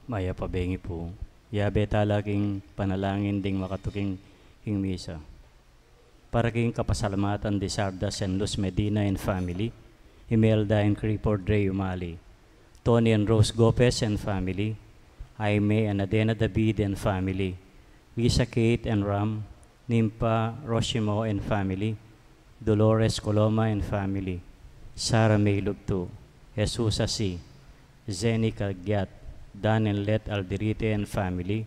Maya pabengi po. Yabe talaking panalangin ding makatuking king misa. Para king kapasalamatan de Sardas and Luz Medina and family, Imelda and Creeport Dre Umali, Tony and Rose Gopez and family, Jaime and Adena David and family, Lisa Kate and Ram, Nimpa Roshimo and family, Dolores Coloma and family, Sarah May Lugto, Jesus Asi, Zeni Cagyat, Dan and Let Alderite and family,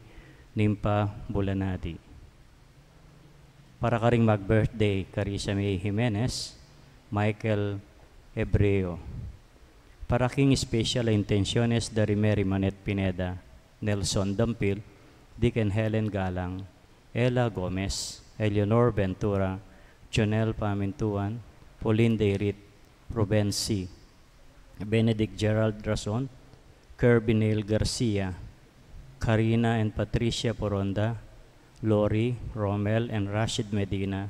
Nimpa Bulanadi. Para karing mag-birthday, Carissa May Jimenez, Michael Hebreo. Para king special intenciones dari Mary Manet Pineda, Nelson Dampil, Dick and Helen Galang, Ella Gomez, Eleanor Ventura, Jonel Pamintuan, Pauline Deirit, Ruben C., Benedict Gerald Rason, Kirby Neil Garcia, Karina and Patricia Poronda, Lori, Romel and Rashid Medina,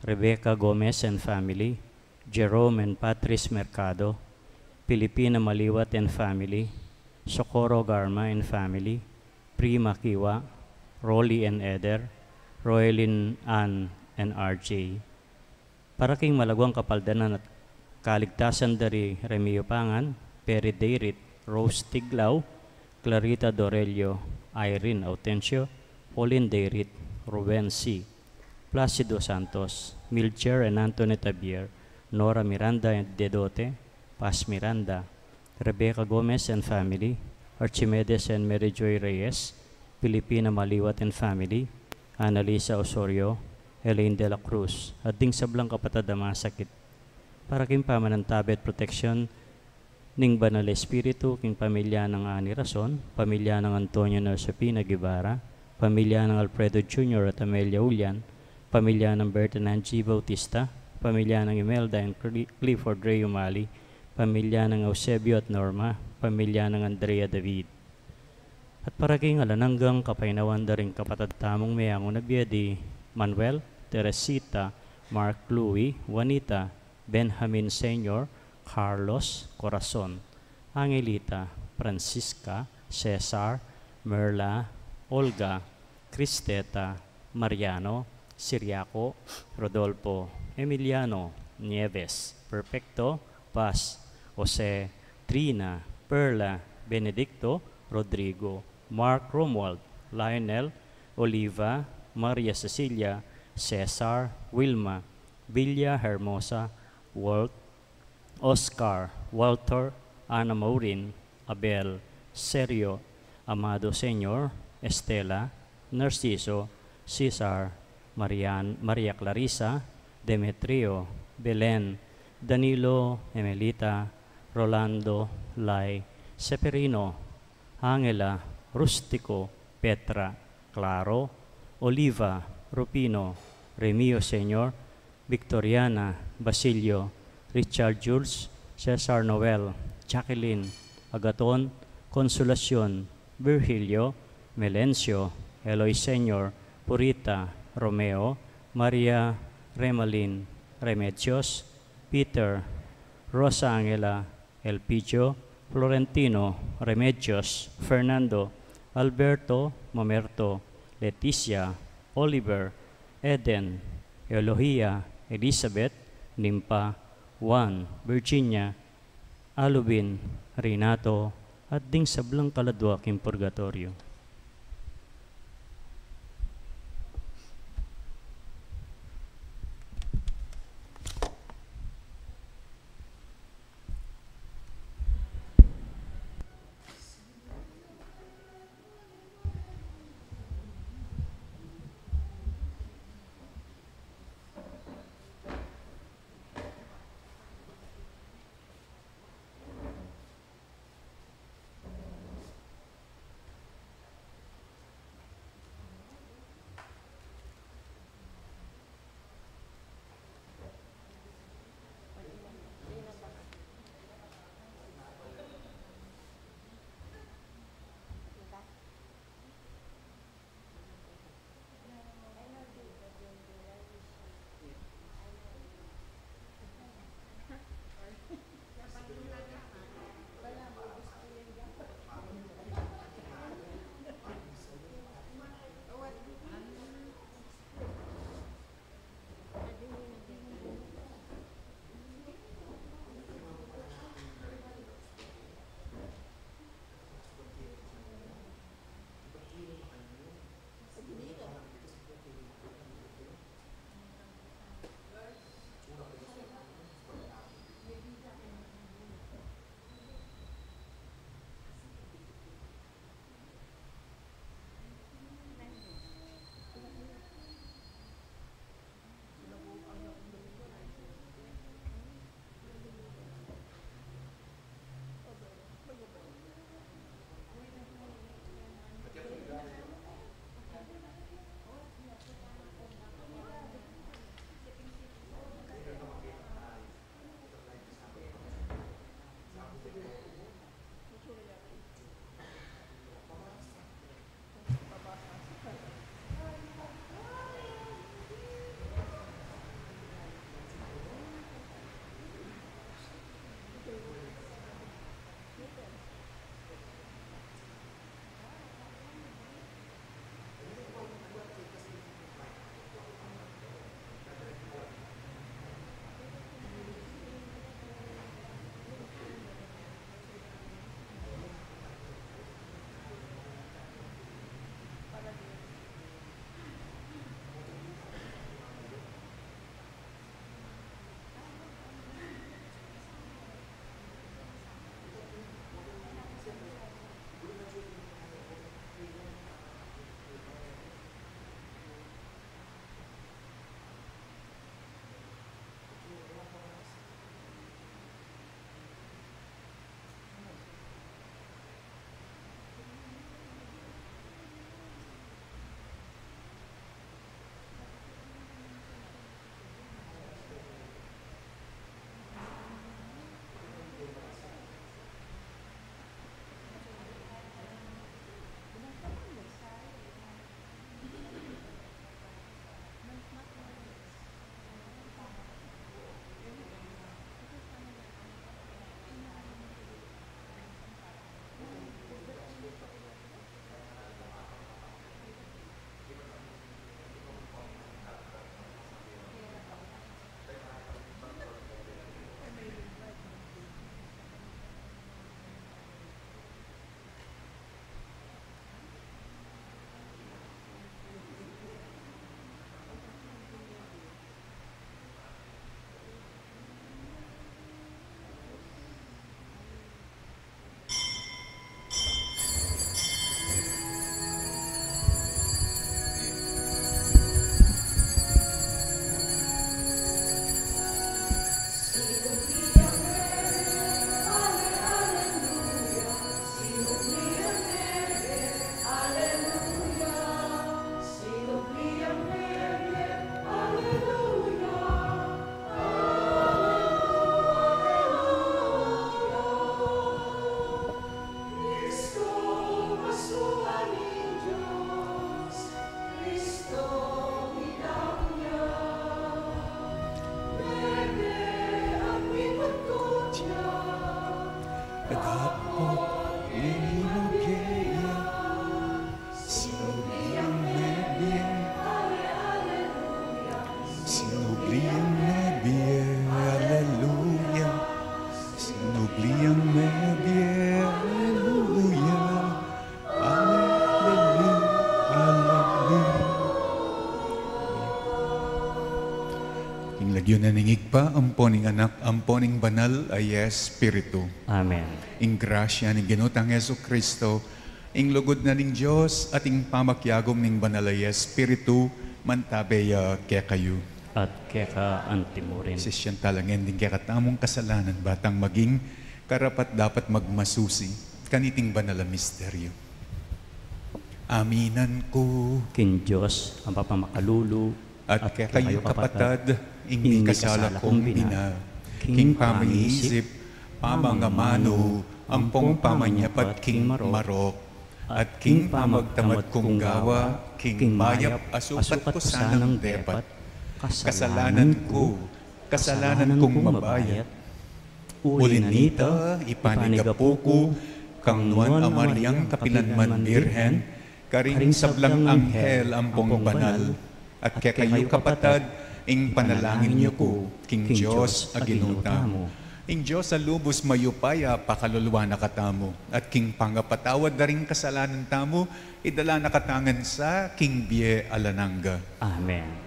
Rebecca Gomez and family, Jerome and Patrice Mercado, Pilipina Maliwat and family, Socorro Garma and family, Prima Kiwa, Rolly and Eder, Roelyn Ann and RJ. Para king malagwang kapaldanan at kaligtasan dari Remio Pangan, Peri Deirit, Rose Tiglaw, Clarita Dorelio, Irene Autencio, Pauline Deirit, Ruben C., Placido Santos, Milcher and Anthony Tabier, Nora Miranda and Dedote, Paz Miranda, Rebecca Gomez and family, Archimedes and Mary Joy Reyes, Pilipina Maliwat and family, Annalisa Osorio, Elaine de la Cruz, at ding sablang kapatid na masakit. Para king pamanantabi at proteksyon ning Banal Espiritu, king pamilya ng Ani Rason, pamilya ng Antonio Narsapina Guevara, pamilya ng Alfredo Jr. at Amelia Ulian, pamilya ng Berta Nancy Bautista, pamilya ng Imelda and Clifford Ray Umali, pamilya ng Eusebio at Norma, pamilya ng Andrea David. At para king alananggang kapainawan da rin kapatid tamong mayangong nabiyadi, Manuel, Teresita, Mark Louie, Juanita, Benjamin Sr., Carlos, Corazon, Angelita, Francisca, Cesar, Merla, Olga, Cristeta, Mariano, Siriaco, Rodolfo, Emiliano, Nieves, Perfecto, Paz, Jose, Trina, Perla, Benedicto, Rodrigo, Mark Romuald, Lionel, Oliva, Maria Cecilia, Cesar, Wilma, Villa Hermosa, Walt, Oscar, Walter, Ana Maurin, Abel, Sergio, Amado Senyor, Estela, Narciso, Cesar, Maria Clarissa, Demetrio, Belen, Danilo, Emelita, Rolando, Lai, Severino, Angela, Rustico, Petra, Claro, Oliva, Rupino, Remio Senyor, Victoriana, Basilio, Richard Jules, Cesar Noel, Jacqueline, Agaton, Consolacion, Virgilio, Melencio, Eloy Senyor, Purita, Romeo, Maria Remalin, Remedios, Peter, Rosa Angela, Elpidio, Florentino, Remedios, Fernando, Alberto, Mamerto, Leticia, Oliver, Eden, Elohia, Elizabeth, Nimpa, Juan, Virginia, Alubin, Renato, at ding sablang kaladwa king purgatorio. Dapot inugyeya, sinubliang nebye, sinubliang nebye, Alleluia, sinubliang nebye, Alleluia, Alleluia, Alleluia. King lagyo na ningig pa, amponing anak, amponing banal ay Espiritu. Amen. Ing grasya ni Ginotang Yesu Kristo, ing lugod na ning Diyos at ing pamakyagom ning banal ay Espiritu, mantabeya kaya kayo. At kaya antimurin. Sisyan talangin din kaya katamong kasalanan, batang maging karapat dapat magmasusi, kaniting banal na misteryo. Aminan ko, Kin Diyos, ang papamakalulu, at kaya kayo kapatad, ing kasala kong bina, king pamiisip, pamangamano, ampong pamanyapat king marok, at king pamagtamad kong gawa, king mayap asukat ko sanang depat, kasalanan kong mabayat, ulinita, ipanigapuko, kang nuan amaryang kapilanman birhen, karing sablang anghel ampong banal, at kaya kayo kapatad, ing panalangin niyo ko, King Diyos aginutamo. Ing Diyos sa lubos mayupaya, pakaluluwa na katamo. At King pangapatawad na rin kasalanan tamo, idala na katangan sa King Bie Alananga. Amen.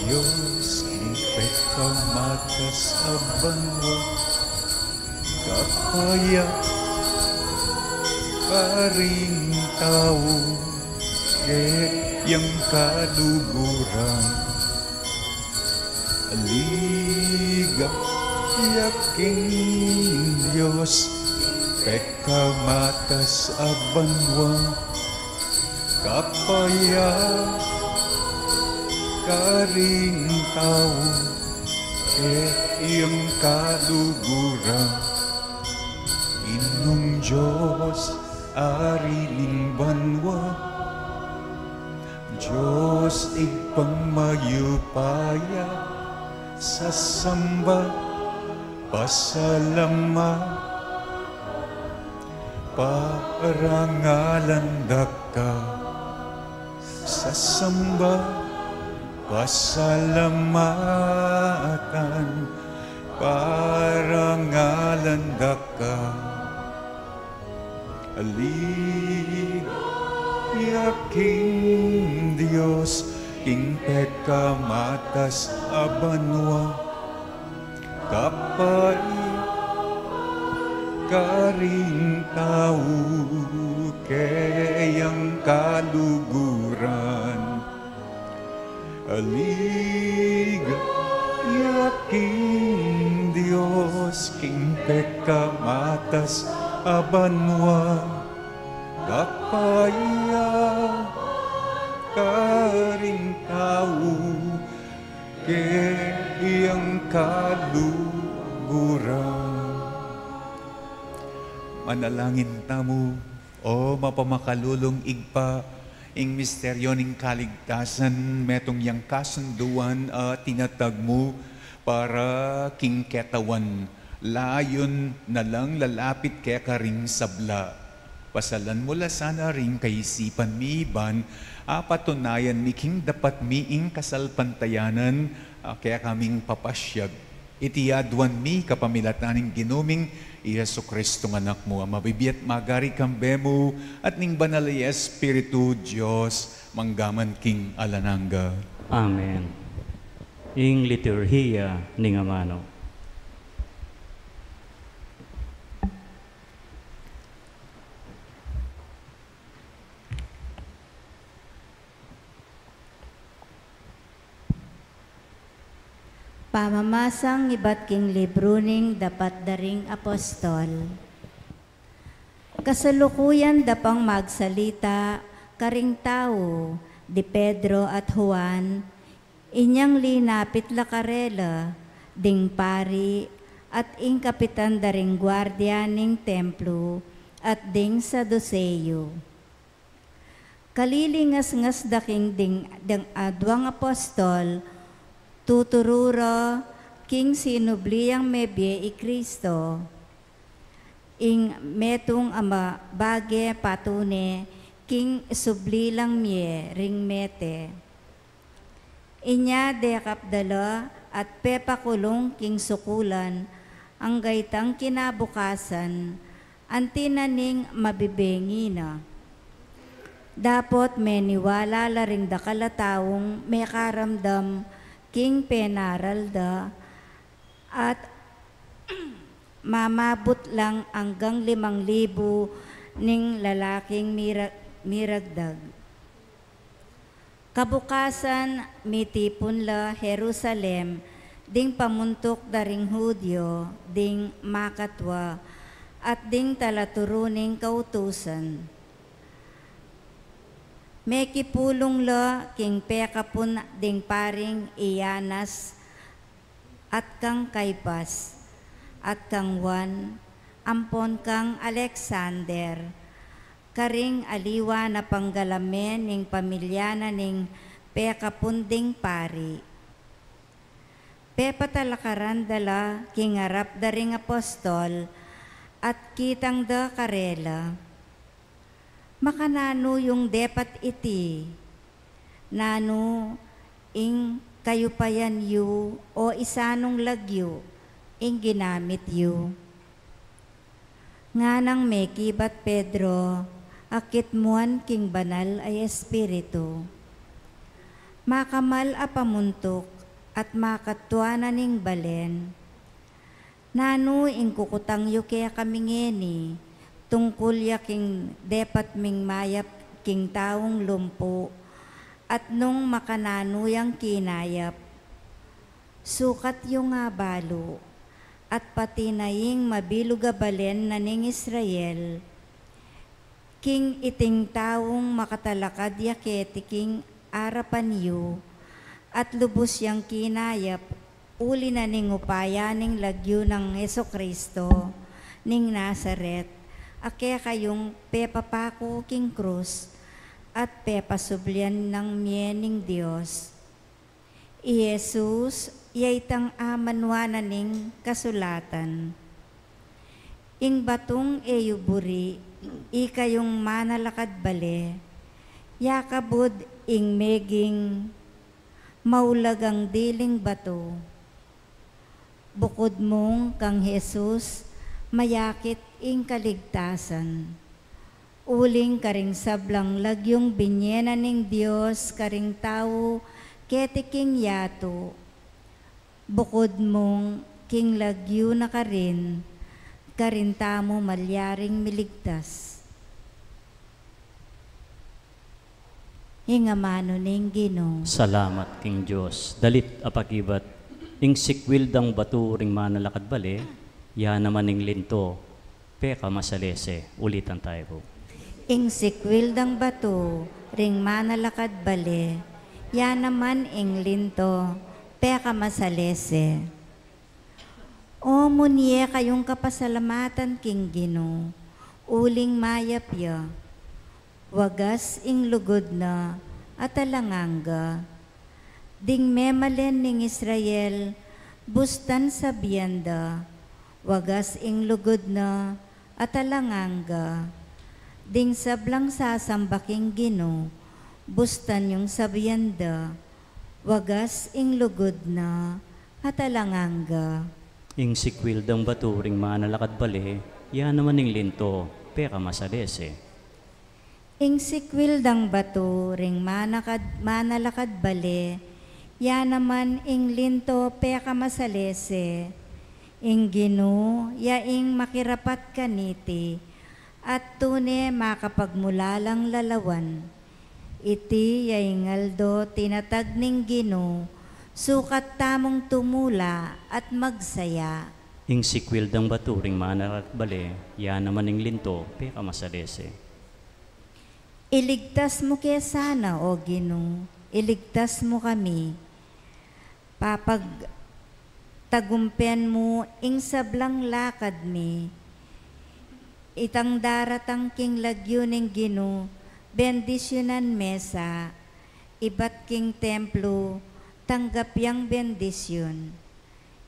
Diyos, ipet ka matas abanwa, kapaya karing tao, yang kaluguran. Aliga, yaking Diyos, ipet ka matas abanwa, kapaya karing tao, iyang kaluguran. Inong Diyos, ariling banwa, Diyos ipangmayupaya, sa samba, pasalama, parangalan daka, sa samba, pasalamatan, parangalan daka. Alig, yaking Diyos, king peka matas abanwa, kapay karing tao, kayang kaluguran. Alig, yaking Diyos, king peka matas abanwa, kapaya karing tao, kayang kaluguran. Manalangin tamo, o mapamakalulong igpa, ing misteryo ning kaligtasan, metong yang kasunduan tinatag mo, para king ketawan, layon na lang lalapit kaya karing sabla. Pasalan mo la sana ring kaisipan mi iban, patunayan mi king dapat miing kasalpantayanan, kaya kaming papasyag. Itiyadwan mi kapamilataning ginuming Iyesu Kristo ng anak mo, mabibiyat magari kambe mo, at ning banal ay Espiritu Diyos, manggaman king alananga. Amen. Ing liturhiya ning amano. Pamamasang iba't king libro ning dapat daring apostol. Kasalukuyan dapang magsalita, karing tao, di Pedro at Juan, inyang linapit lakarela, ding pari, at ing kapitan daring gwardiya ning templo, at ding saduseyo. Kalilingas-ngas daking ding adwang apostol, tutururo king sinubliyang mebye i Kristo, ing metong ama bage patune, king sublilang mye ring mete. Inya dekapdala at pepakulong king sukulan, ang gaitang kinabukasan, antinaning mabibengi na. Dapot meniwala la ring dakalatawong may karamdam, king penaralda, at mamabot lang hanggang 5,000 ning lalaking miragdag. Kabukasan, mitipon la Jerusalem, ding pamuntok daring Hudyo, ding makatwa, at ding talaturuning kautusan. May kipulong la king pekapun ding paring Iyanas at kang Kaypas at kang Juan, ampon kang Alexander, karing aliwa na panggalamen ning pamilya na ning pekapun ding pari. Pepatalakaran dala king harap daring apostol at kitang da karela. Makanano yung depat iti, nano ing kayupayan yu o isanong lagyo ing ginamit yu. Nga nang mekibat Pedro, akit muan king banal ay Espiritu. Makamal a pamuntok at makatwa na ning balen. Nano ing kukutang yu kaya kamingeni, tungkol ya king depat ming mayap king taong lumpo, at nung makananuyang kinayap, sukat yung nga balo, at pati na yung mabilugabalen na ning Israel, king iting taong makatalakad yaketi king arapan yu, at lubos yang kinayap, uli na ning upaya ning lagyo ng Heso Kristo, ning Nazaret, ake kayong pepapako king krus at pepasublian ng miyening Diyos. I Jesus, yaitang amanwana ning kasulatan. Ing batong eyuburi, ikayong manalakad bale, yakabud ing meging maulagang diling bato. Bukod mong kang Jesus, mayakit ing kaligtasan. Uling karing sablang lagyong binyena ning Diyos, karing tao, ketiking yato. Bukod mong king lagyo na karin, karintamo malyaring miligtas. Hingamano ning Ginoo. Salamat king Diyos. Dalit apakibat, ing sikwil dang batu ring manalakad bale, ya naman ing linto, peka masalese. Ulitan tayo po. Ing sikwil dang bato, ring manalakad bale, ya naman ing linto, peka masalese. O munye kayong kapasalamatan king Ginoo, uling mayapya, wagas ing lugod na at alanganga, ding memalen ning Israel, bustan sa biyanda, wagas ing lugod na atalanganga. Ding sablang sasambaking Gino, bustan yung sabyanda, wagas ing lugod na atalanganga. Ing sikwil dang baturing manalakad bali, yan naman ing linto, peka masalese. Ing sikwil dang bato ring manalakad bale, ya naman ing linto peka masalese. Ing Gino, ya ing makirapat kaniti, at tune makapagmulalang lalawan. Iti ya ingaldo tinatag ning Gino, sukat tamong tumula at magsaya. Ing sikwil dang baturing manalakad bali, yan naman ing linto, peka masalese. Iligtas mo kaya sana, O Gino, iligtas mo kami. Papag tagumpen mo ing sablang lakad mi. Itang daratang king lagyo ning Gino, bendisyonan mesa, ibat king templo, tanggap yang bendisyon.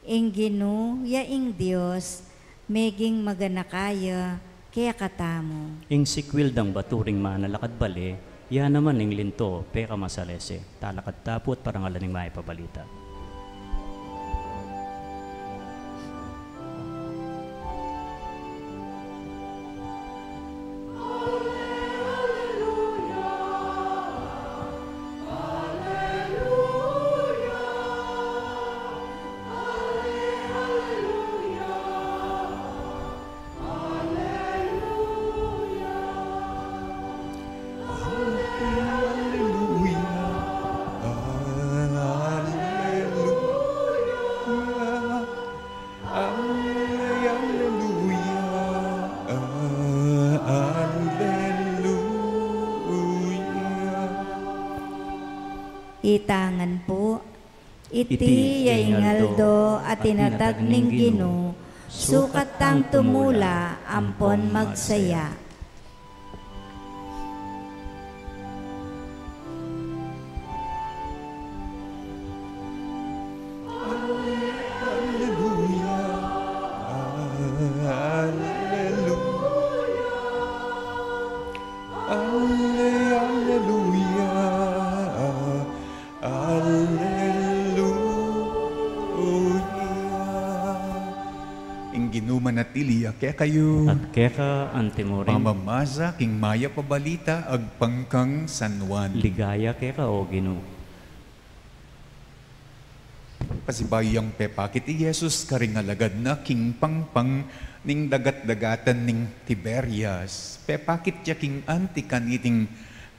Ing Gino, ya ing Diyos, meging maganakaya, kaya katamo. Ing sikwil dang baturing manalakad bali, yan naman ing linto, peka masalese. Talakad tapot parangalan ning maipabalita. Itangan po, iti ya ingaldo at tinatag ning Gino, sukat tang tumula, ampon magsaya. Manatili, kaya kayo At keka antimorin, mamamasa king maya pabalita agpangkang San Juan. ligaya keka o Gino. Pasibayang pepakit ti Jesus karingalagad na king pangpang ning dagat-dagatan ning Tiberias. Pepakit ya king anti kaniting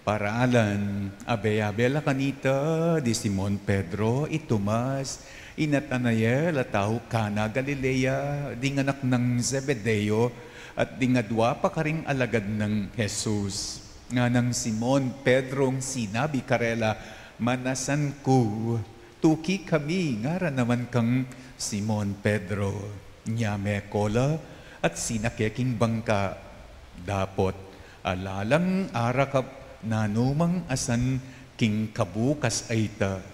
paraalan. Abe-abela kanita di Simon Pedro, Itomas, Nathanael at tao Kana Galilea, ding anak ng Zebedeo, at ding adwa pa karing alagad ng Jesus. Nga ng Simon Pedrong sinabi karela, manasan ko, tuki kami, ngara naman kang Simon Pedro. Nyame kola at sinakeking bangka, dapot alalang arakap nanumang asan king kabukas ay ta.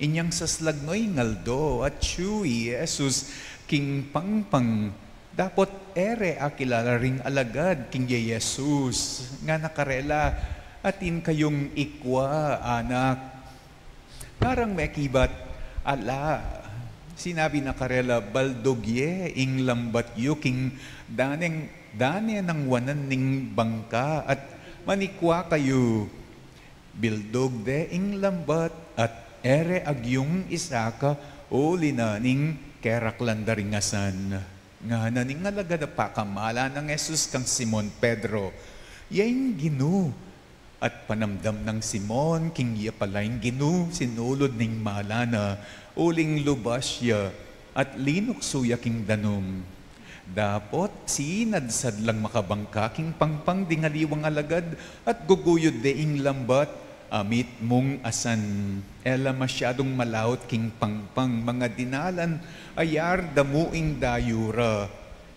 Inyang saslagnoy ngaldo at chewy Jesus king pangpang dapot ere akilala ring alagad king Jesus nga nakarela atin kayong ikwa anak parang mekibat ala sinabi nakarela baldogye ing lambat yu king dane ng wanan ning bangka at manikwa kayo bildog de ing lambat at ere agyong isaka o linaning keraklandaringasan. Nga naning alagad pakamala ng Jesus kang Simon Pedro. Yaing Gino. At panamdam ng Simon, king iya palaing Gino, sinulod ning malana, uling lubasya, at linuksuya king danom. Dapot, sinadsad lang makabangka, king pangpang dingaliwang alagad, at guguyod deing lambat, amit mong asan, ela masyadong malawot king pangpang, mga dinalan, ayar damuing dayura,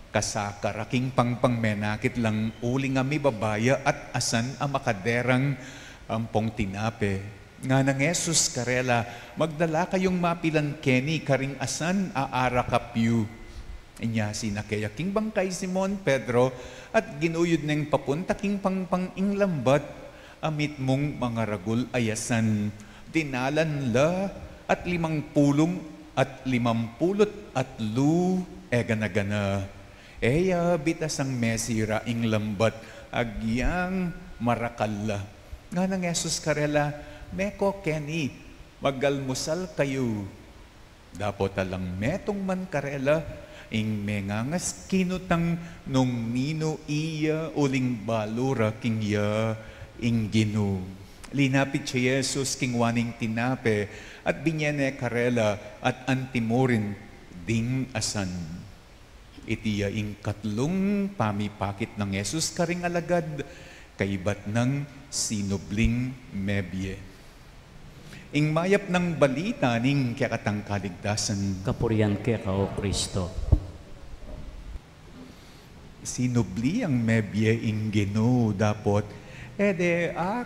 kasakara king pangpang menakit lang uling ami babaya at asan ang makaderang ampong tinape. Nga ng Jesus karela, magdala kayong mapilan keni karing asan aarakapyu. Inya sinakaya king bangkay Simon Pedro at ginuyod neng papunta king pangpang ing lambat amit mong mga ragul ayasan dinalan la at 50 at 50 gana-gana. Eya bitas ang mesira ing lambat agyang marakalla. Nga nang Jesus karela, meko Kenny, magalmusal kayo. Dapat alang metong man karela, ing mengangas kinutang nung nino iya uling balura king ya ing ginu. Linapit si Jesus king waning tinape at binyene karela at antimorin ding asan. Itiya ing katlong pamipakit ng Jesus karing alagad kaibat ng sinubling mebye. Ing mayap ng balita ning kakatang kaligtasan. Kapurian ke ka o Kristo. Sinubli ang mebye ing Ginoo dapat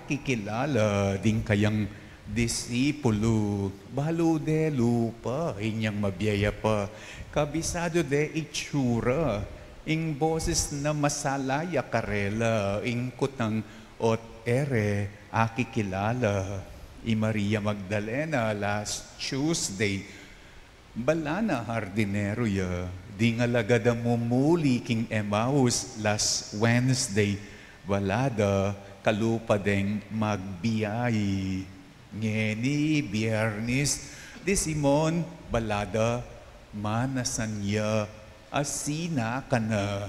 kikilala din kayang disipulo balo de lupa inyang mabiyaya pa kabisado de itsura ing boses na masalaya karela ing kutang ot kikilala i Maria Magdalena last Tuesday balana hardinero ya di nga lagada mumuli king Emmaus last Wednesday walada kalupa deng magbiyay ngeni Biyernes di Simon balada manasanya asina kana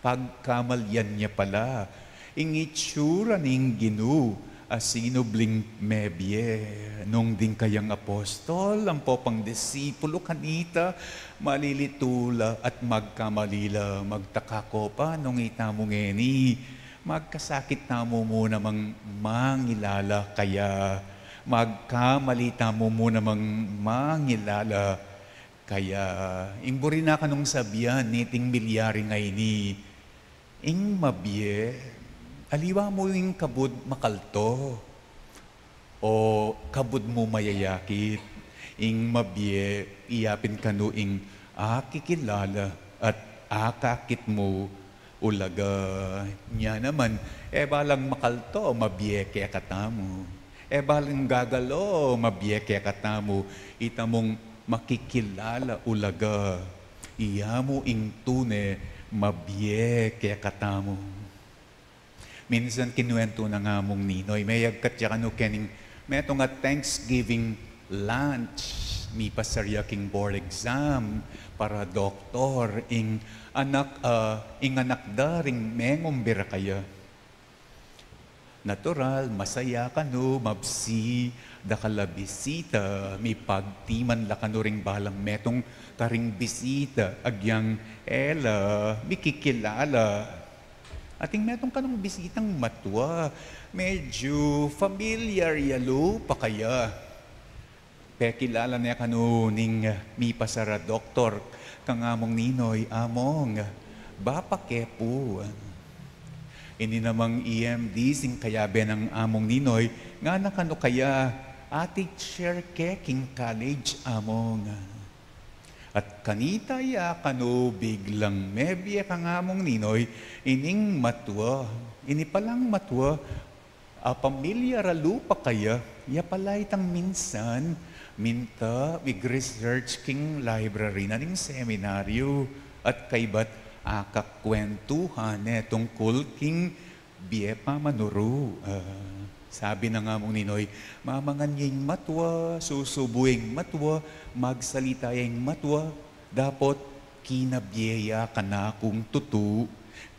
pagkamalyan niya pala ing itsura ning Ginoo asinubling mebye nung din kayang apostol ang popang disipulo kanita malilitula at magkamalila magtakako pa nung itamo ngeni magkasakit tamo muna mang mangilala kaya magkamalita mo muna mang mangilala kaya imburi na kanong sabihan niting milyari ngay ni ing mabye aliwa mo yung kabud makalto o kabud mo mayayakit ing mabye iyapin kanu ing kikilala at akakit mo ulaga niya naman, balang makalto, mabiyeke katamo. Balang gagalo, mabiyeke katamo. Itamong makikilala ulaga. Iya mo ing tune, mabiyeke katamo. Minsan kinuwento na nga mong ninoy, may agkat siya kanu kening, meto nga Thanksgiving lunch. Mi pasarya king board exam para doktor ing anak daring mengombira kaya natural masaya kanu mabsi da kala bisita mi pagtiman la kanu ring balang metong karing bisita agyang ela mikikilala ating metong kanong bisitang matwa medyo familiar yalo pa kaya kilala niya kanu ning mi pasara doktor kang among ninoy among bapake po. Ini namang EMD sing kayabe ng among ninoy nga nakano kaya teacher ke king college among. At kanita ya kanu biglang mebye kang among ninoy ining matwa. Ini palang matwa pamilya ralupa kaya ya palay tang minsan minta mig-research king library na ning seminaryo at kaibat akakwentuhan tungkol king biepa manuro. Sabi na nga mong ninoy, mamanganying matwa, susubuing matwa, magsalitayang matwa, dapat kinabyeya ka na kung tutu,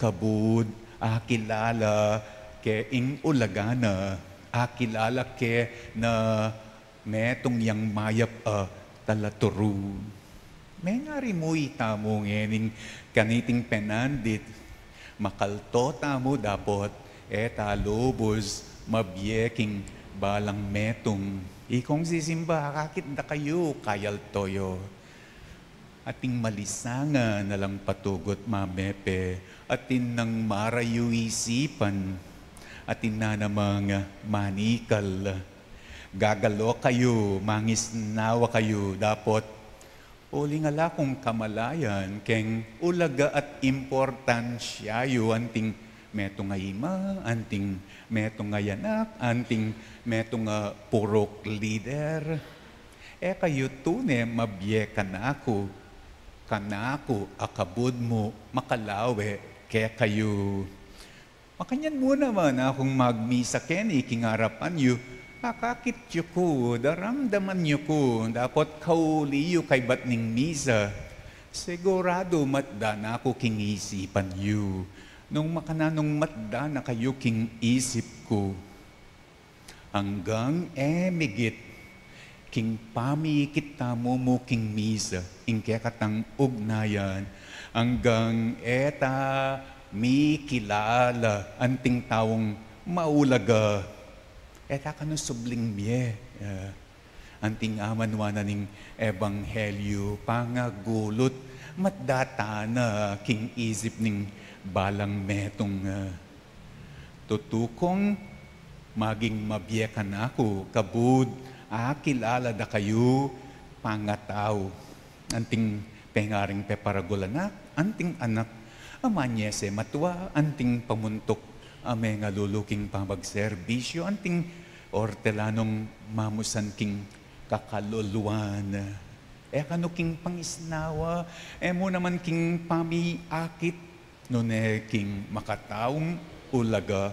kabud, akilala, ke ing ulagana, akilala ke na metong yang mayap talaturu. May nga rin mo itamo ngening kaniting penandit. Makalto tamo dapat talobos mabyeking balang metong. Ikong sisimba kakit da kayo kayal toyo. Ating malisanga na lang patugot mamepe. Atin nang marayu isipan. Atin na namang manikal. Gagalo kayo, mangisnawa kayo, dapat Uli nga la kung kamalayan, keng ulaga at importansya yu, anting meto nga ima, anting meto nga yanak, anting meto nga purok leader. Kayo tune, mabye kanako, akabud mo, makalawe, kaya kayo. Makanyan mo naman akong magmisa keni, kingarapan yu, nakakit yu ko, daramdaman yu ko, dapat kauli yu kay batning misa. Sigurado matda na ako king isipan yu. Nung makananong matda na kayo king isip ko. Hanggang migit, king pamikit tamo mo king misa, ing katang ugnayan, hanggang eta mi kilala, anting taong maulaga. Eta ka no subling miye. Anting amanwana ning ebanghelyo, pangagulot, matdata na king isip ning balang metong tutukong maging mabyekan ako, kabud, kilala da kayo, pangataw. Anting pengaring peparagulanak, anting anak, amanyese matwa, anting pamuntok, ame nga luluking pamagserbisyo, anting ortelanong mamusan king kakaluluan. Kano king pangisnawa, mo naman king pamiakit, nune king makataong ulaga,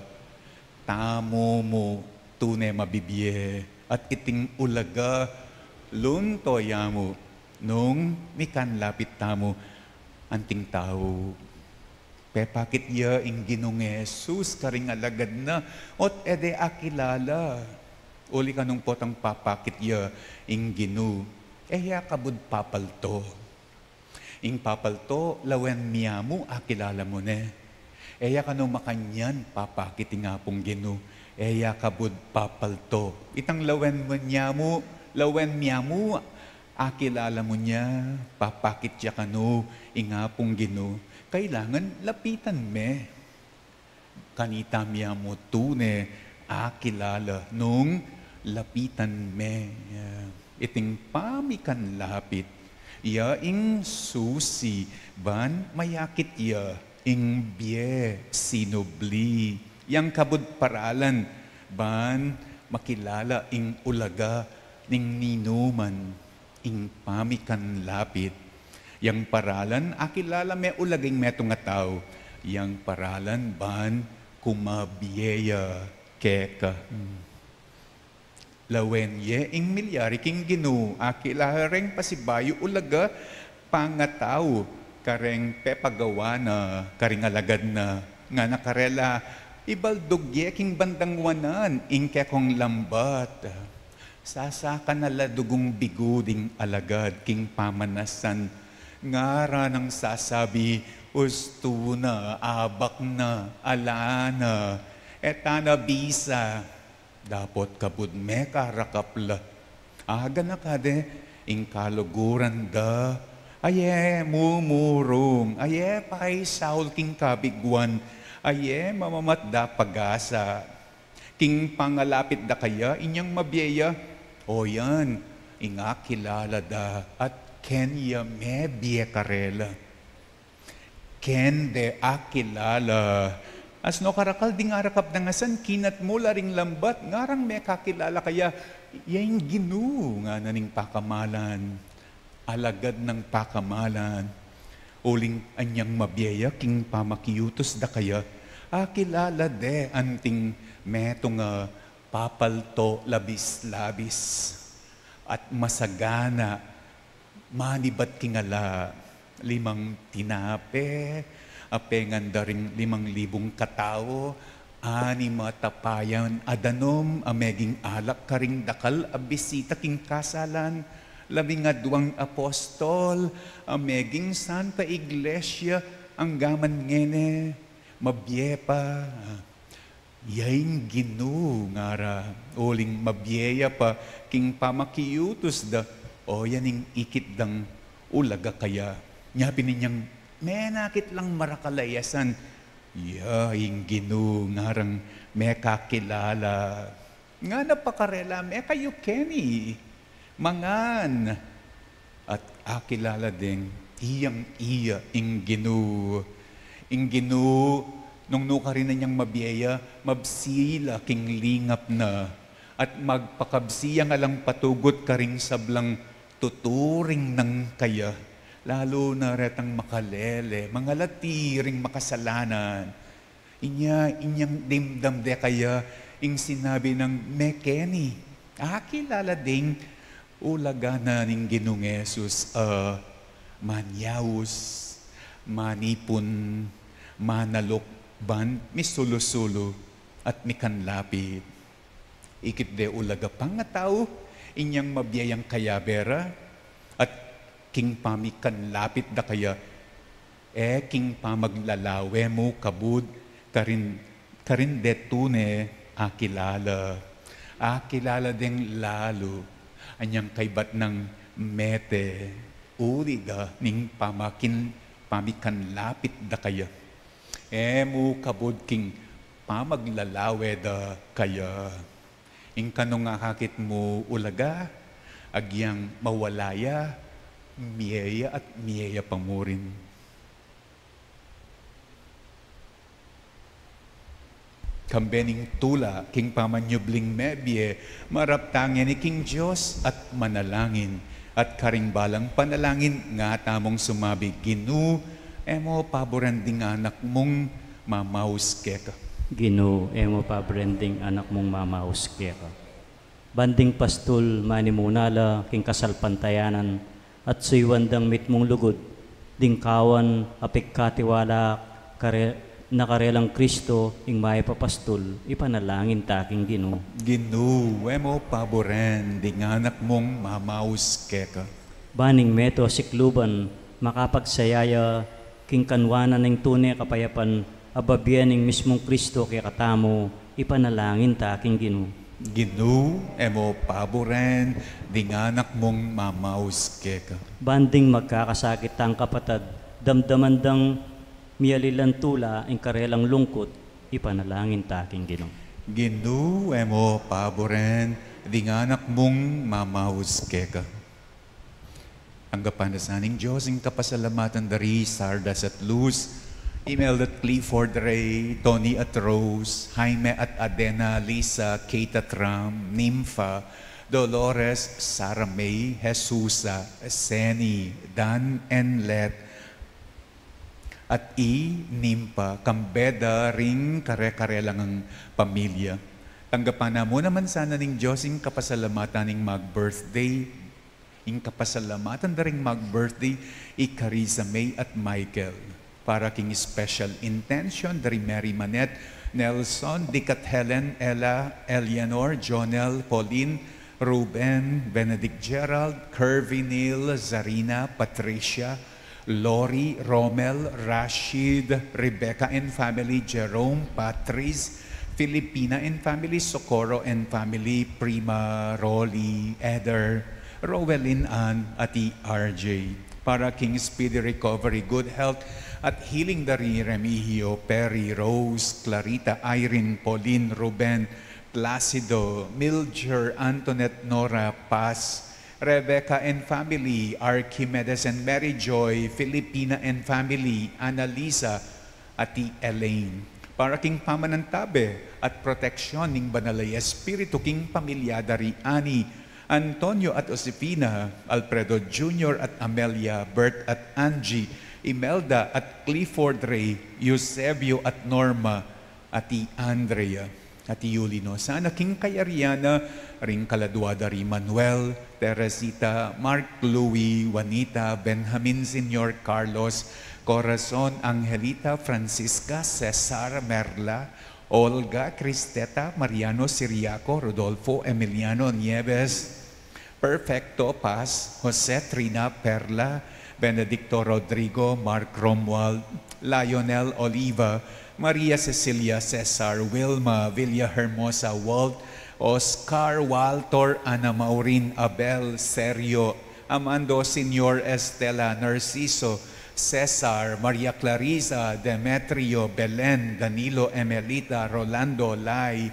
tamo mo tune mabibye, at iting ulaga, luntoya mo, nung mikan lapit tamo, anting tao. Pepakit ya ing Ginong Jesus, karing alagad na, ot ede akilala. Uli ka nung potang papakit ya ing Gino, ya kabud papalto. Ing papalto, lawen miyamu, akilala mo ne. Ya ka nung makanyan, papakit nga pong Gino, ya kabud papalto. Itang lawen miyamu, akilala mo niya, papakit ya kano, inga pong Gino. Kailangan lapitan me. Kanita miya mo tune, akilala, nung lapitan me. Iting pamikan lapit, ya ing susi, ban mayakit ya, ing bie sinubli. Yang kabud paralan, ban makilala ing ulaga, ning ninuman, ing pamikan lapit. Yang paralan, akilala me ulaging metong nga tao. Yang paralan, ban kumabiyeya keka. Lawen ye, ing milyari king Gino, akilala ring pasibayo ulaga, pangatao, kareng pepagawa na, karing alagad na, nga nakarela, ibaldog ye king bandang wanan, ing kekong lambat. Sasaka nala dugong biguding alagad, king pamanasan, ngara ng sasabi, usto na, abak na, ala na, etana bisa, dapat kabud me karakapla. Aga na kade, ing kaluguran da, aye mumurong, aye pay saul king kabigwan, aye mamamatda pagasa. King pangalapit da kaya, inyang mabiyeya, o yan, inga kilala da, at Kenya me biye karela. Ken de akilala. As no karakal di ngarakap na ngasan, kinat mo laring lambat, ngarang me kakilala kaya, yung Gino nga naning pakamalan. Alagad ng pakamalan. Uling anyang mabiyaya, king pamakiyutos da kaya, akilala de anting meto nga papalto labis-labis. At masagana, manibat kingala, 5 tinape, apengan daring 5,000 katao, 6 matapayan, adanom, ameging alak karing dakal, abisita king kasalan, 12 apostol, ameging Santa Iglesia, ang gaman ngene, mabyepa, yain Gino ngara, uling mabyeya pa, king pamakiyutos da, o yaning ikit dang ulaga kaya. Nyapi ninyang, menakit lang marakalayasan. Yaing Gino, ngarang may kakilala. Nga napakarela, may kayo Kenny. Mangan. At akilala ding iyang iya ing Ginoo. Nung nuka rin na niyang mabiyaya, mabsila king lingap na, at magpakabsiya nga lang patugot ka ring sablang tuturing ng kaya, lalo na retang makalele, mga latiring makasalanan. Inyang dimdam de kaya, ing sinabi ng Mekeni, akilala ding ulagana ning Ginoong Yesus, manyawus, manipon, manalokban, misulusulo, at mikanlapit. Ikit de ulaga pang nga tao, inyang mabiyayang kayabera, at king pamikanlapit da kaya, king pamaglalawe mo kabud, karin detune akilala. Akilala ding lalo, anyang kaybat ng mete, uriga ning pamikanlapit da kaya. Mo kabud king pamaglalawe da kaya. Ing kanong nga kakit mo ulaga, agyang mawalaya, miyaya at miyaya pamurin. Kambening tula, king pamanyubling mebye, maraptangin ni King Diyos at manalangin. At karingbalang panalangin, nga tamong sumabi, Ginoo, emo paboranding anak mong mamauske ka. Ginoo, emo paboranding anak mong mamauske ka. Banding pastol, manimunala, king kasalpantayanan, at suywandang mitmong lugod, dingkawan, apik katiwala, nakarelang Kristo, ing maipapastol, ipanalangin taking Ginoo. Ginoo, emo paboren, ding anak mong mamauske ka. Baning meto sikluban, makapagsayaya, king kanwanan ng tunay kapayapan, ababyan ng mismong Kristo kaya katamo, ipanalangin taking Ginoo. Ginoo, emo paboren, ding anak mong mamauske ka. Banding magkakasakit ang kapatad, damdamandang miyalilan tula ang karelang lungkot, ipanalangin taking Ginoo. Ginoo, emo paboren, ding anak mong mamauske ka. Ang kapanasaning Diyos, ang kapasalamatan dari, Sardas at Luz, Email at Clifford Ray, Tony at Rose, Jaime at Adena, Lisa, Kate at Ram, Nympha, Dolores, Sarah May, Jesusa, Seni, Dan and Let, at Nympha, Kambeda, ring kare-kare lang ang pamilya. Tanggapan na mo naman sana ning Diyos yung kapasalamatan ng mag-birthday, yung kapasalamatan na ring mag-birthday, Carissa May at Michael. Para king special intention, dari Mary Manette, Nelson, Dikat Helen, Ella, Eleanor, Jonel, Pauline, Ruben, Benedict Gerald, Curvy Neil, Zarina, Patricia, Lori, Romel, Rashid, Rebecca and family, Jerome, Patrice, Filipina and family, Socorro and family, Prima, Rolly, Eder, Rowelyn Ann, at RJ. Para king speedy recovery, good health, at healing dari Remigio, Perry, Rose, Clarita, Irene, Pauline, Ruben, Placido, Milger, Antoinette, Nora, Paz, Rebecca and family, Archimedes and Mary Joy, Filipina and family, Annalisa, at Elaine. Para king pamanantabe at proteksyon ning banalay espiritu king pamilya dari Ani, Antonio at Josefina, Alfredo Jr. at Amelia, Bert at Angie, Imelda at Clifford Ray, Eusebio at Norma, at Andrea, at Yulino. Sana king kayariana, ring kaladwada ri Manuel, Teresita, Mark Louie, Juanita, Benjamin Senior, Carlos, Corazon, Angelita, Francisca, Cesar, Merla, Olga, Cristeta, Mariano Siriaco, Rodolfo, Emiliano Nieves, Perfecto, Paz, Jose, Trina, Perla, Benedicto Rodrigo, Mark Romuald, Lionel Oliva, Maria Cecilia Cesar, Wilma, Villahermosa, Walt, Oscar, Walter, Ana Maureen, Abel, Sergio, Amando, Senior, Estela, Narciso, Cesar, Maria Clarisa, Demetrio, Belen, Danilo, Emelita, Rolando, Lai,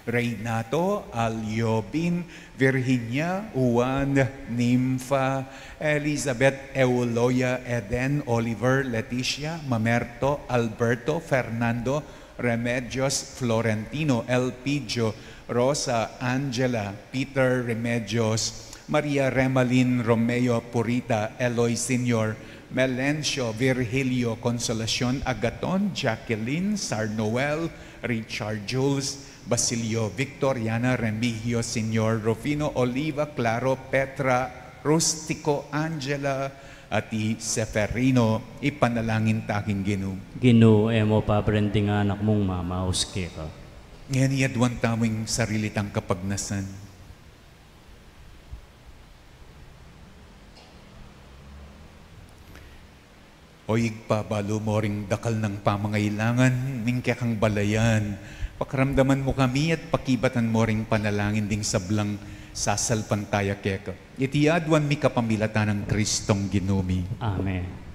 Reynato, Aliobin, Virginia, Juan, Nympha, Elizabeth, Euloya, Eden, Oliver, Leticia, Mamerto, Alberto, Fernando, Remedios, Florentino, Elpidio, Rosa, Angela, Peter Remedios, Maria Remalin, Romeo Purita, Eloy Senior, Melencio, Virgilio, Consolacion, Agaton, Jacqueline, Sarnoel, Richard Jules, Basilio, Victoriana, Remigio, Senior, Rufino, Oliva, Claro, Petra, Rustico, Angela, at Seferino, ipanalangin taking Ginoo. Ginoo, emo pabrending anak mong mamaos ka. Ngayon iyadwan taming sarilitang kapagnasan. O igpabalo mo ring dakal ng pamangailangan, ning kang balayan. Pakaramdaman mo kami at pakibatan mo ring panalangin ding sablang sasalpantaya keka. Itiadwan mi kapamilatan ng Kristong Ginumi. Amen.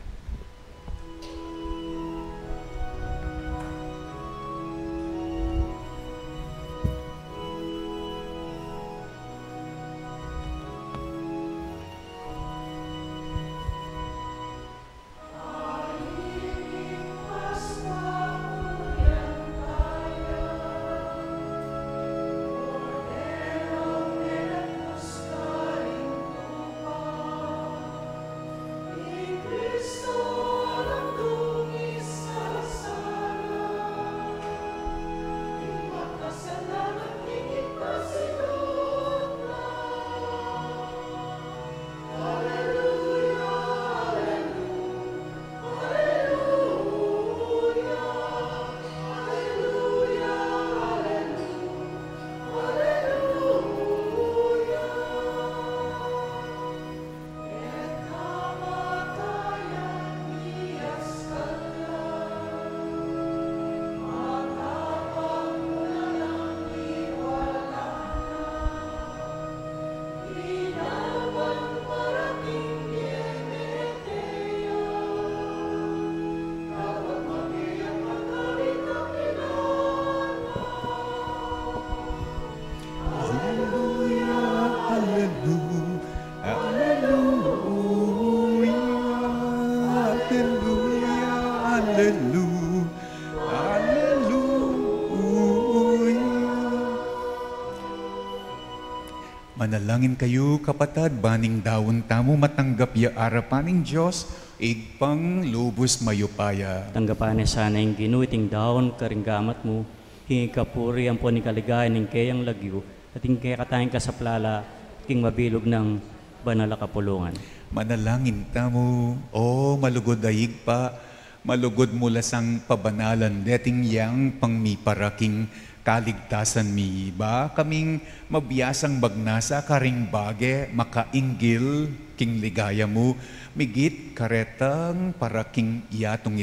Manalangin kayo, kapatad, baning dawon tamo matanggap ya arapaning Diyos, igpang lubos mayupaya. Tanggapan ni sana yung ginuiting daon karinggamat mo, hingi kapuri ang po ni kaligayan ng kayang lagyo, at yung kaya katahing kasaplala, king mabilog ng banala kapulungan. Manalangin tamo, o malugod ayig pa, malugod mula sang pabanalan, deting yang pangmiparaking kaligtasan mi ba kaming mabiyasang magnasa karing bage makainggil king ligaya mo migit karetang para king iyatong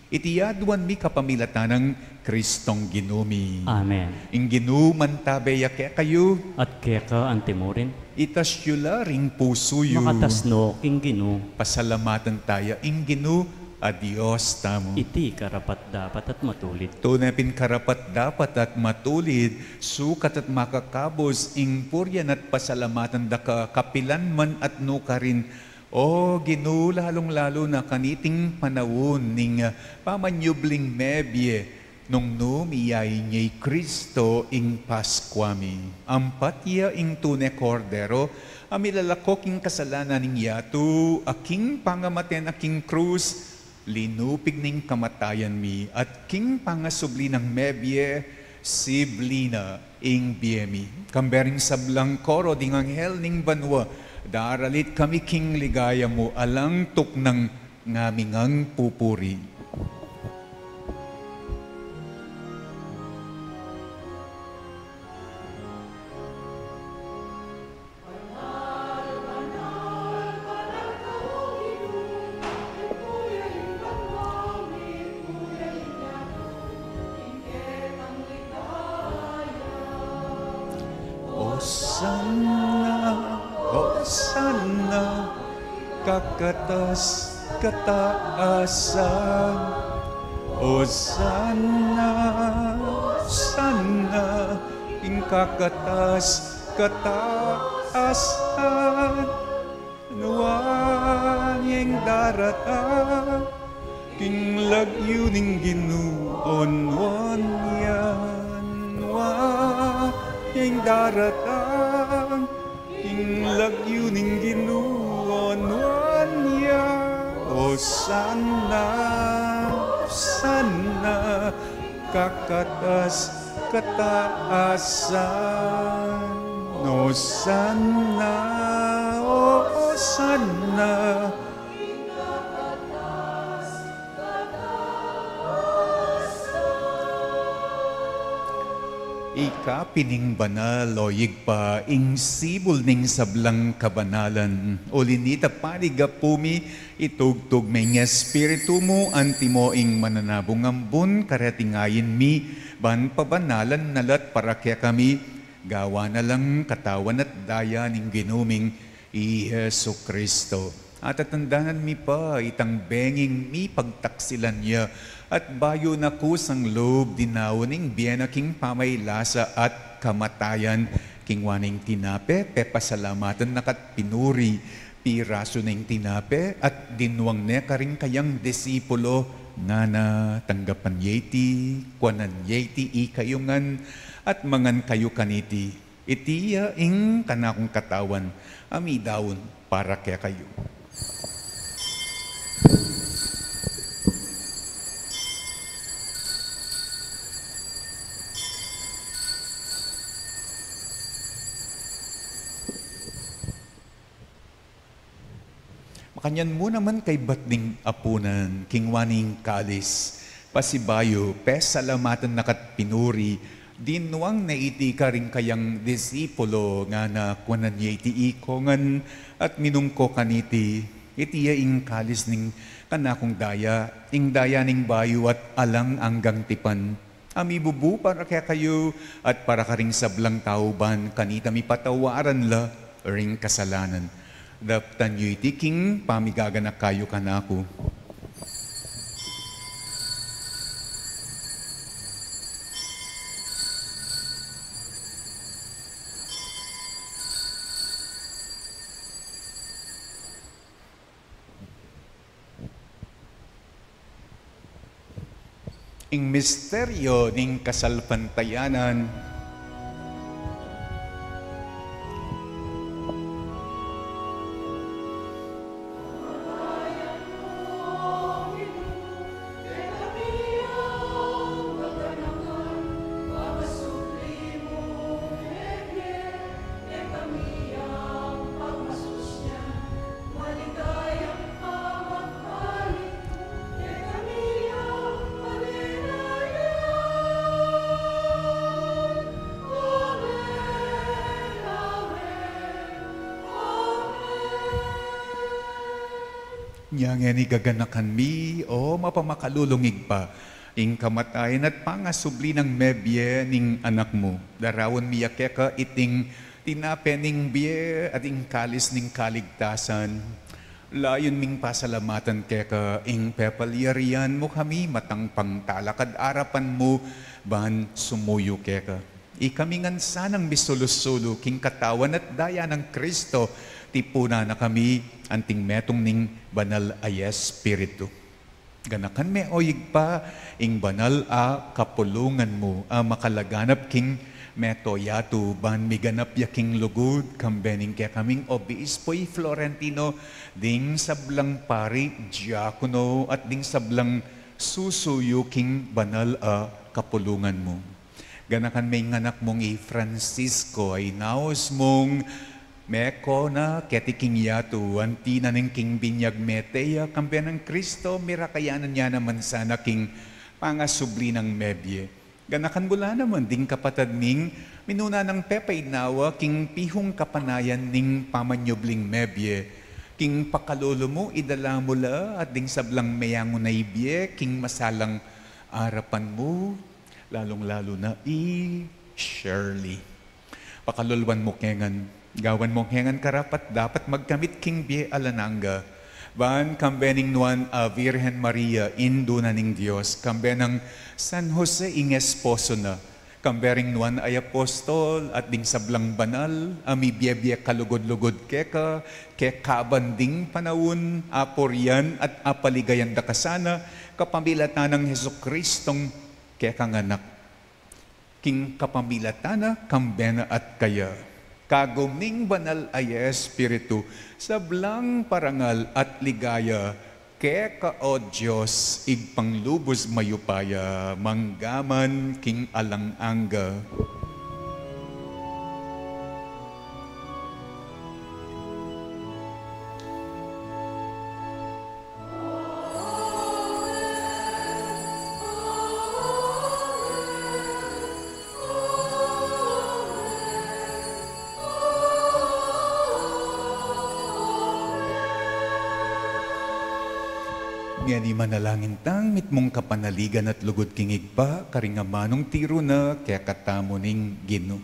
itiyaduan mi kapamilatan ng Kristong Ginumi. Amen. Ing ginuman tabeya kaya kayo At keka ang timurin, itasyula ring puso yu makatasno king ginu, pasalamatan taya ing ginu adios tamo. iti karapat dapat at matulit. Tunapin karapat dapat at matulid, sukat at makakabos, ing puryan at pasalamatan da ka kapilan man at nukarin. O Ginoo, lalong-lalo na kaniting panawon ning pamanyubling mebye, nung numiyay niya'y Kristo ing Paskwami. Ampatya ing tune kordero, amilalakok ing kasalanan ning yatu, aking pangamaten aking krus, linupig ning kamatayan mi, at king pangasubli ng mebye, siblina ing biemi. Kambering sablang koro ding anghel ning banwa, daralit kami king ligaya mo, alang tuk ng ngamingang pupuri. Hosanna, kakatas kataasan. Hosanna, Hosanna, ing kataasan, nuwan yung darata, king lagyo ning Ginuon wan yan, nuwan yung darata, king lagyo ning Ginuon wan yan. O sana, sana, kataasan. No sana, o sana. Ika pining banal o yigpa ing sibol ning sablang kabanalan o linita paniga pumi itugtog may nga espiritu mo antimo ing mananabong ambon karatingayin mi ban pabanalan nalat para kaya kami gawa na lang katawan at daya ning ginuming i Jesu Kristo. At atandanan mi pa itang benging mi pagtaksilan niya at bayo na kusang loob dinawaning biyena king pamaylasa at kamatayan king waning tinape pepasalamatan nakat pinuri piraso ning tinape at dinwang ne karing kayang disipulo nga na tanggapan yeti kwanan yeti ikayungan at mangan kayo kaniti itiya ing kanakong katawan ami daon para kaya kayo. Makanyan mo naman kay batning apunan, kingwaning kalis, pasibayo, salamatan nakat pinuri, dinwang na iti ka rin kayang disipulo nga na kunan niya iti ikongan at minungko kaniti, itiya ing kalis ning kanakong daya, ing daya ning bayo at alang anggang tipan. Ami bubu para kaya kayo at para ka ring sablang tauban, kanita mi patawaran la ring kasalanan. Daptan yu iti king pamigaganak kayo kanako. Ing misteryo ning kasalpantayanan, nga ni gaganakan mi o mapamakalulungig pa ing kamatayan at pangasubli ng mebye ning anak mo. Darawan mi yakeka iting tinape ning biye at ing kalis ning kaligtasan. Layon ming pasalamatan keka ing pepalyarian mo kami matang pangtalakad arapan mo ban sumuyo keka. Ikamingan sanang misulusulo king katawan at daya ng Kristo tipuna na kami anting metong ning banal ay Espiritu. Ganakan me oyig pa ing banal a kapulungan mo a makalaganap king metoyato ban miganap yaking lugod kambening kaya kaming obispoy Florentino ding sablang pari diakono at ding sablang susuyo king banal a kapulungan mo. Ganakan may nganak mong Francisco ay naos mong meko na ketiking yato, anti na ng king binyag meteya, kampiyan ng Kristo, mirakayanan niya naman sana king pangasubli ng mebye. Ganakan bula naman ding kapatad ning minuna ng pepay nawa, king pihong kapanayan ning pamanyubling mebye. King pakalolo mo, idala mo la, at ding sablang mayango na ibye, king masalang arapan mo, lalong-lalo na Shirley. Pakalulwan mo kengan, gawan mong hengan karapat dapat magkamit king biye alananga. Ban kambening nuan a Virgen Maria, indo na ning Diyos. Kambenang San Jose ing esposo na. Kambering nuan ay apostol at ding sablang banal, ami biyebye kalugod-lugod keka, kabanding panawon, aporian at apaligayan da kasana, kapamilatan ng Hesus Kristong kekanganak. King kapamilatana, kambena at kaya. Kagumning banal ay Espiritu, sablang parangal at ligaya, keka o Diyos, igpanglubos mayupaya, manggaman king alang-angga. Nga ni manalangin tang mitmong kapanaligan at lugod kingig pa, karingamanong tiro na kaya katamo ning Ginoo.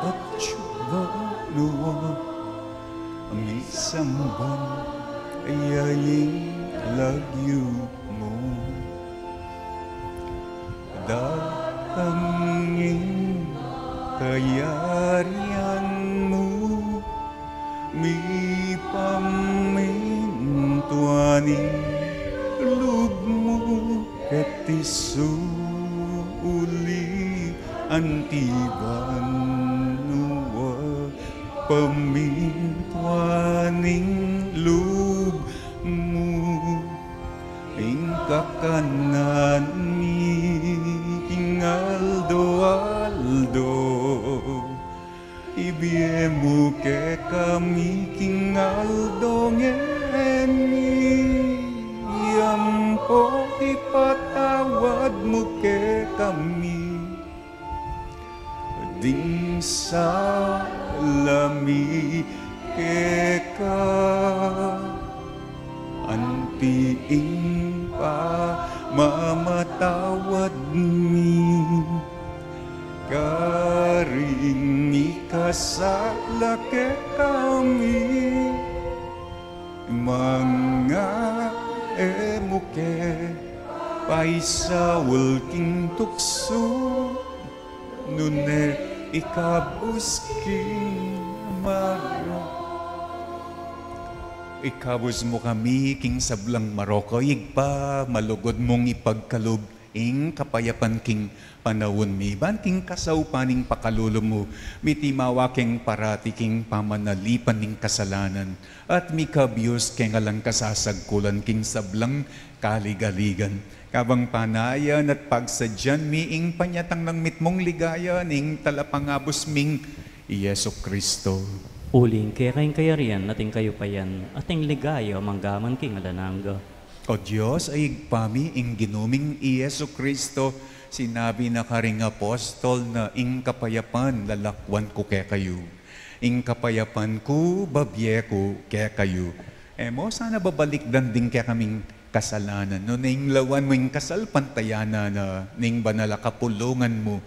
At syuba luwa, ang isang buwan ayaying lagyo mo, datangin kayarian mo, mi pamintuanin loob mo, katisuli antiban nuwa, pamintuaning loob mo, kakanan ni Aldo, ibiemu ke kami king Aldo ngeni, yampo ipatawad mo ke kami, ding sa lami ke ka, antiing pa mamatawad mi, karing ikasala ke kami, mga emuke paisawal king tukso, nune ikabus king maro. Ikabus mo kami, king sablang Maroko, igpa, malugod mong ipagkalub, ing kapayapan king panawon mi, banting kasaupaning pakalulom mo, mitimawa king parati king pamanalipan ning kasalanan, at mikabiyos king alang kasasagkulan king sablang kaligaligan. Kabang panayan at pagsadyan mi, ing panyatang ng mitmong ligaya, ning talapangabos ming Yesu Kristo. Uling kaya kayong kayarian, ating kayo pa yan, ating ligaya, manggaman king alanangga. O Diyos, ay igpami ing ginuming Yesu Kristo, sinabi na karing apostol na ing kapayapan lalakwan ko kaya kayo. Ing kapayapan ko, babye ko kaya kayo. Mo, sana babalik din kaya kaming kasalanan. No, ning lawan mo ing kasal pantayana na ning banala kapulungan mo,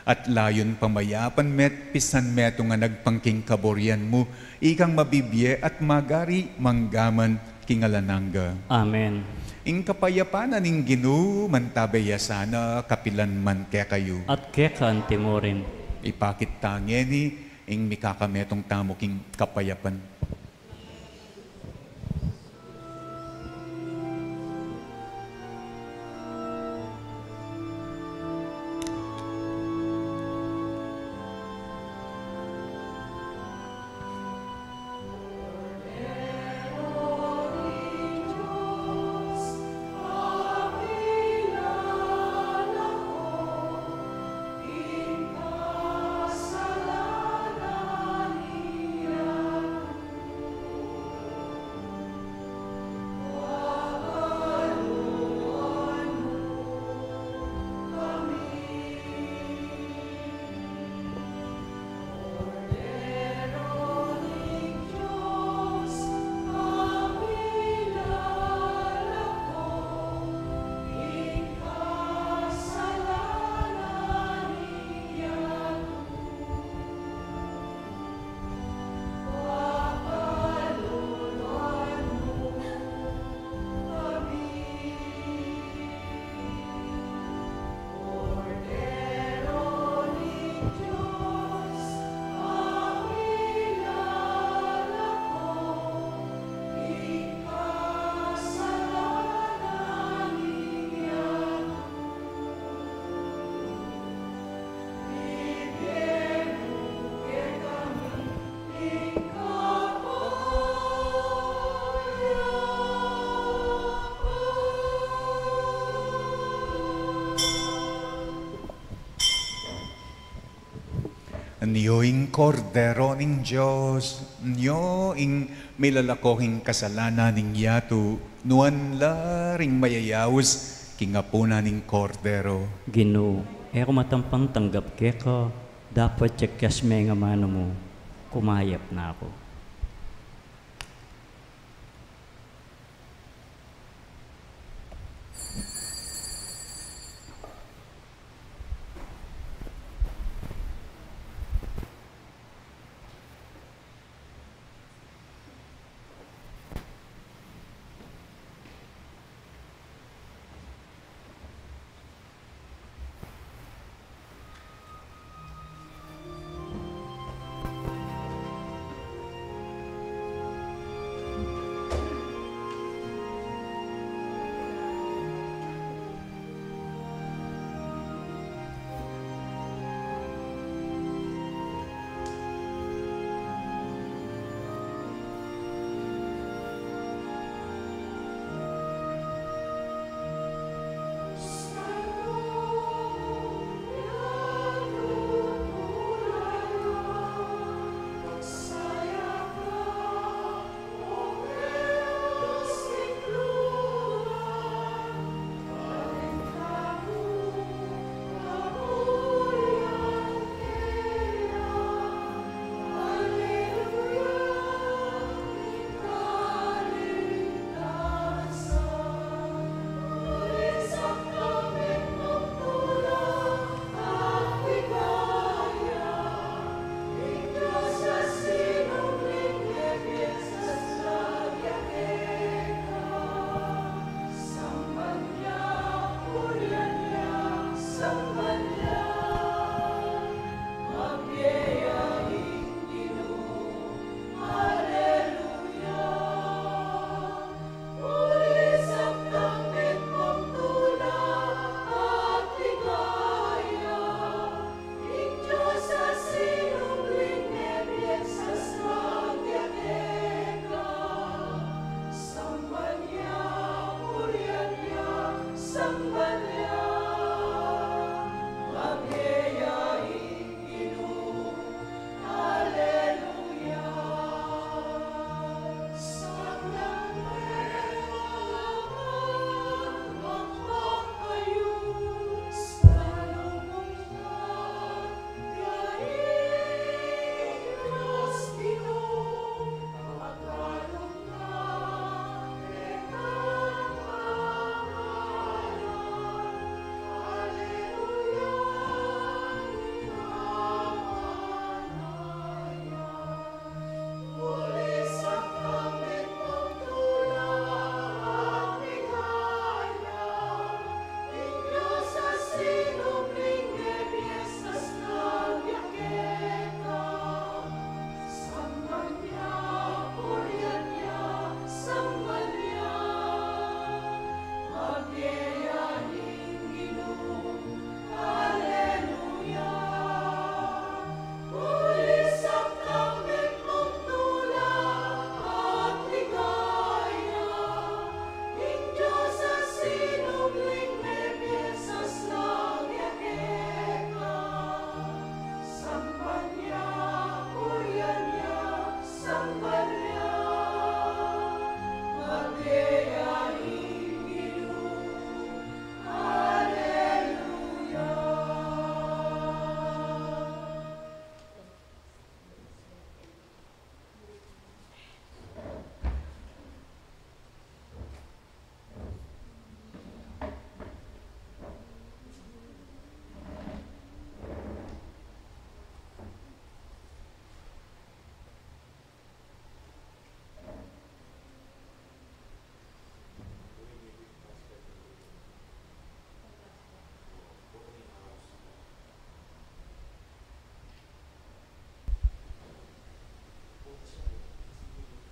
at layon pamayapan met, pisan meto nga nagpangking kaboryan mo, ikang mabibye at magari manggaman kingalanangga. Amen. Ing kapayapanan ing Ginoo, mantabaya sana, kapilan man kaya kayo. At kekan timorin. Ipakit tangeni, ing mikakametong tamo king kapayapan. Niyo ing kordero ning Diyos, niyo ing milalakohing kasalanan ning yato, nuan la ring mayayawis kingapuna ning kordero. Ginoo, ero matampang tanggap ka, dapat tsekyas may nga mano mo, kumayap na ako.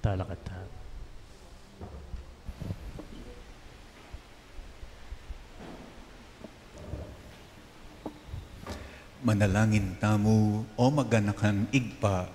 Talakata. Manalangin tamo o maganakan igpa,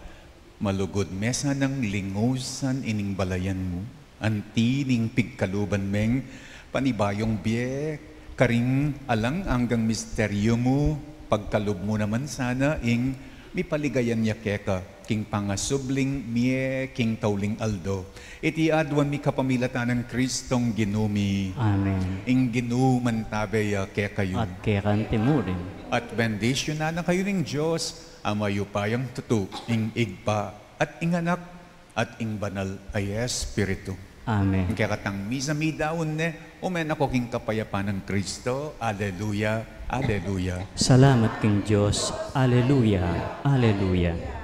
malugod mesa ng lingusan ining balayan mo, anti ning pigkaluban meng, panibayong biye, karing alang anggang misteryo mo, pagkalob mo naman sana ing mi paligayan niya keka, king pangasubling mie, king tauling aldo. Iti adwan mi kapamilatan ng Kristong ginumi. Amen. Ing ginuman tabe ya keka yun. At kekante mo rin. At bendisyon na kayo ng Diyos, amayo payang tutu, ing igpa, at ing anak, at ing banal ay Espiritu. Amen. Kaya katang misa mi daon umen ako king kapayapan ng Kristo. Alleluia, Alleluia. Salamat king Diyos. Alleluia. Alleluia.